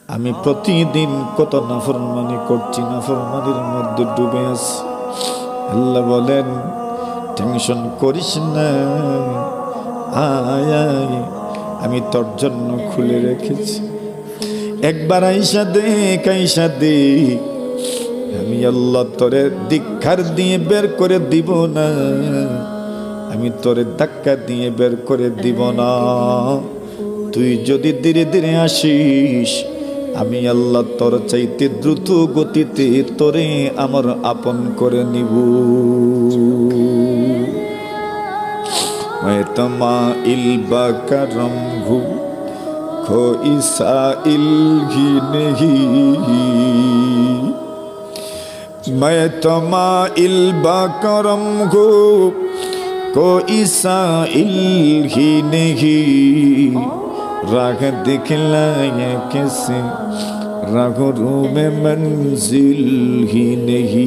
আমি প্রতিদিন কত নাফরমানি করছি, নাফরমানির মধ্যে ডুবে আছি। আল্লাহ বলেন টেনশন করিস না, আয় আয়, আমি তোর জন্য খুলে রেখেছি। একবার আইসা দেখ, আইসা দেখ, আমি আল্লাহ তোরে ধিক্কার দিয়ে বের করে দিব না, আমি তোরে ধাক্কা দিয়ে বের করে দিব না। তুই যদি ধীরে ধীরে আসিস, আমি আল্লাহ তোর চাইতে দ্রুত গতিতে তোরে আমার আপন করে নিব। मैं तमाइल बकरम हूँ, कोई साइल ही नहीं। मैं तमाइल बकरम हूँ, कोई साइल ही नहीं। राह दिखलाया कैसे, राहों में मंजिल ही नहीं।